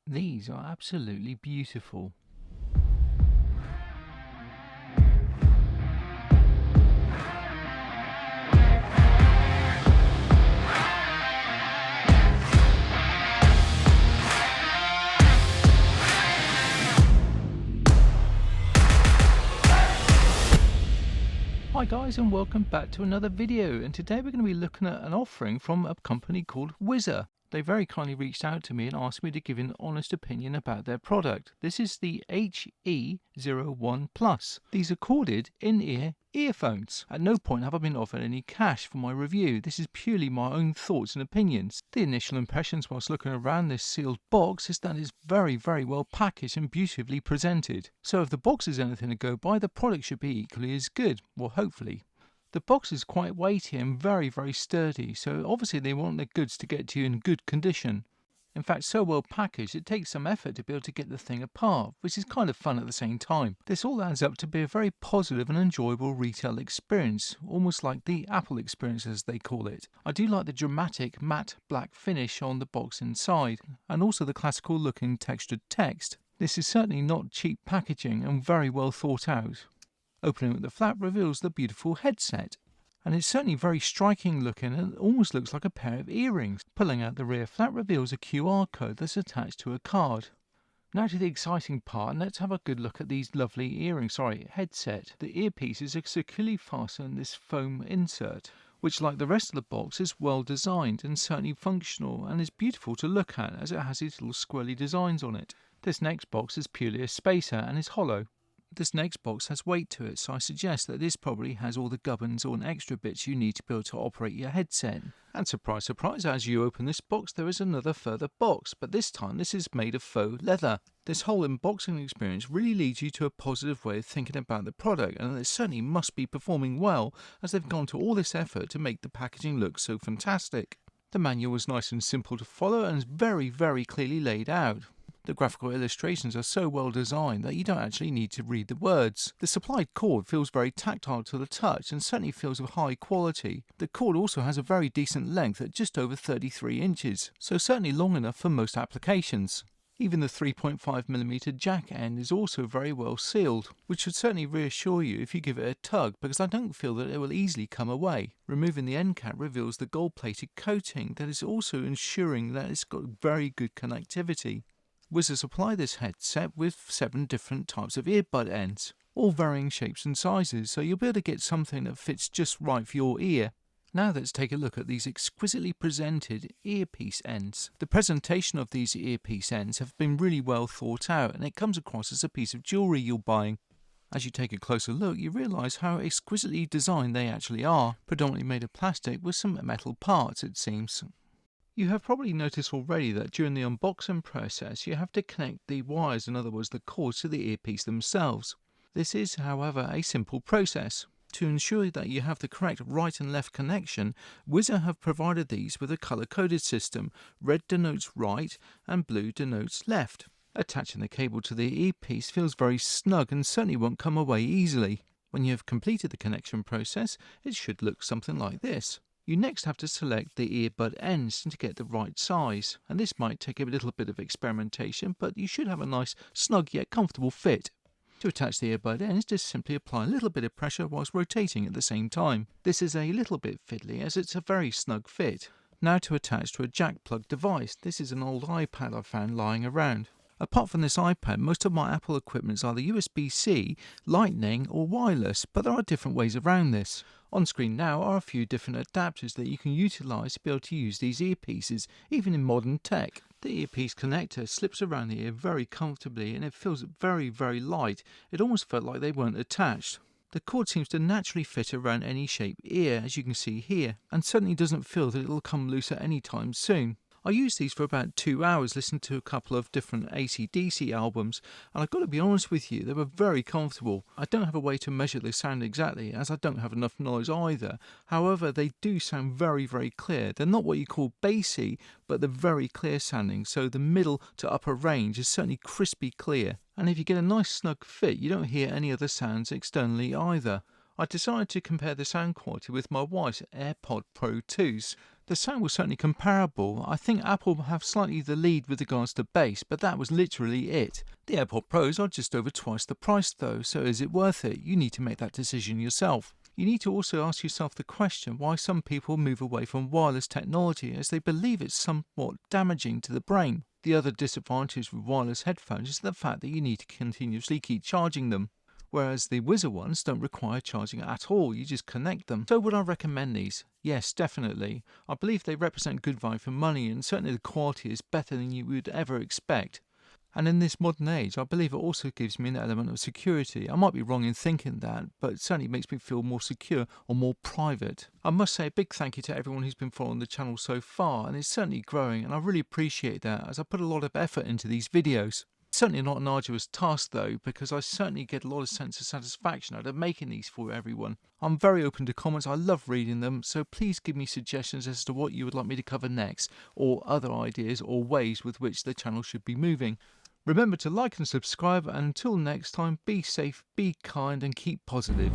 These are absolutely beautiful. Hi guys, and welcome back to another video, and today we're going to be looking at an offering from a company called Whizzer. They very kindly reached out to me and asked me to give an honest opinion about their product. This is the HE01 Plus. These are corded in-ear earphones. At no point have I been offered any cash for my review. This is purely my own thoughts and opinions. The initial impressions whilst looking around this sealed box is that it's very well packaged and beautifully presented. So if the box is anything to go by, the product should be equally as good. Well, hopefully. The box is quite weighty and very sturdy, so obviously they want their goods to get to you in good condition. In fact, so well packaged, it takes some effort to be able to get the thing apart, which is kind of fun at the same time. This all adds up to be a very positive and enjoyable retail experience, almost like the Apple experience as they call it. I do like the dramatic matte black finish on the box inside, and also the classical looking textured text. This is certainly not cheap packaging and very well thought out. Opening up the flap reveals the beautiful headset, and it's certainly very striking looking and almost looks like a pair of earrings. Pulling out the rear flap reveals a QR code that's attached to a card. Now to the exciting part, and let's have a good look at these lovely headset. The earpieces are securely fastened in this foam insert, which like the rest of the box is well designed and certainly functional and is beautiful to look at as it has these little squirrely designs on it. This next box is purely a spacer and is hollow. This next box has weight to it, so I suggest that this probably has all the gubbins or extra bits you need to be able to operate your headset. And surprise, surprise, as you open this box there is another further box, but this time this is made of faux leather. This whole unboxing experience really leads you to a positive way of thinking about the product, and it certainly must be performing well as they've gone to all this effort to make the packaging look so fantastic. The manual is nice and simple to follow and is very clearly laid out. The graphical illustrations are so well designed that you don't actually need to read the words. The supplied cord feels very tactile to the touch and certainly feels of high quality. The cord also has a very decent length at just over 33 inches, so certainly long enough for most applications. Even the 3.5mm jack end is also very well sealed, which should certainly reassure you if you give it a tug, because I don't feel that it will easily come away. Removing the end cap reveals the gold-plated coating that is also ensuring that it's got very good connectivity. Whizzer supply this headset with 7 different types of earbud ends, all varying shapes and sizes, so you'll be able to get something that fits just right for your ear. Now let's take a look at these exquisitely presented earpiece ends. The presentation of these earpiece ends have been really well thought out, and it comes across as a piece of jewellery you're buying. As you take a closer look, you realise how exquisitely designed they actually are, predominantly made of plastic with some metal parts it seems. You have probably noticed already that during the unboxing process you have to connect the wires, in other words the cords, to the earpiece themselves. This is, however, a simple process. To ensure that you have the correct right and left connection, Whizzer have provided these with a colour-coded system. Red denotes right and blue denotes left. Attaching the cable to the earpiece feels very snug and certainly won't come away easily. When you have completed the connection process, it should look something like this. You next have to select the earbud ends to get the right size, and this might take a little bit of experimentation, but you should have a nice, snug yet comfortable fit. To attach the earbud ends, just simply apply a little bit of pressure whilst rotating at the same time. This is a little bit fiddly as it's a very snug fit. Now to attach to a jack plug device. This is an old iPad I found lying around. Apart from this iPad, most of my Apple equipment is either USB-C, Lightning or wireless, but there are different ways around this. On screen now are a few different adapters that you can utilise to be able to use these earpieces, even in modern tech. The earpiece connector slips around the ear very comfortably and it feels very light. It almost felt like they weren't attached. The cord seems to naturally fit around any shaped ear, as you can see here, and certainly doesn't feel that it will come loose at any time soon. I used these for about 2 hours, listening to a couple of different AC/DC albums, and I've got to be honest with you, they were very comfortable. I don't have a way to measure the sound exactly, as I don't have enough noise either. However, they do sound very clear. They're not what you call bassy, but they're very clear sounding, so the middle to upper range is certainly crispy clear. And if you get a nice snug fit, you don't hear any other sounds externally either. I decided to compare the sound quality with my wife's AirPod Pro 2s. The sound was certainly comparable. I think Apple have slightly the lead with regards to bass, but that was literally it. The AirPod Pros are just over twice the price though, so is it worth it? You need to make that decision yourself. You need to also ask yourself the question why some people move away from wireless technology, as they believe it's somewhat damaging to the brain. The other disadvantage with wireless headphones is the fact that you need to continuously keep charging them, whereas the Whizzer ones don't require charging at all, you just connect them. So would I recommend these? Yes, definitely. I believe they represent good value for money, and certainly the quality is better than you would ever expect. And in this modern age, I believe it also gives me an element of security. I might be wrong in thinking that, but it certainly makes me feel more secure or more private. I must say a big thank you to everyone who's been following the channel so far, and it's certainly growing, and I really appreciate that, as I put a lot of effort into these videos. Certainly not an arduous task though, because I certainly get a lot of sense of satisfaction out of making these for everyone. I'm very open to comments, I love reading them, so please give me suggestions as to what you would like me to cover next, or other ideas or ways with which the channel should be moving. Remember to like and subscribe, and until next time, be safe, be kind and keep positive.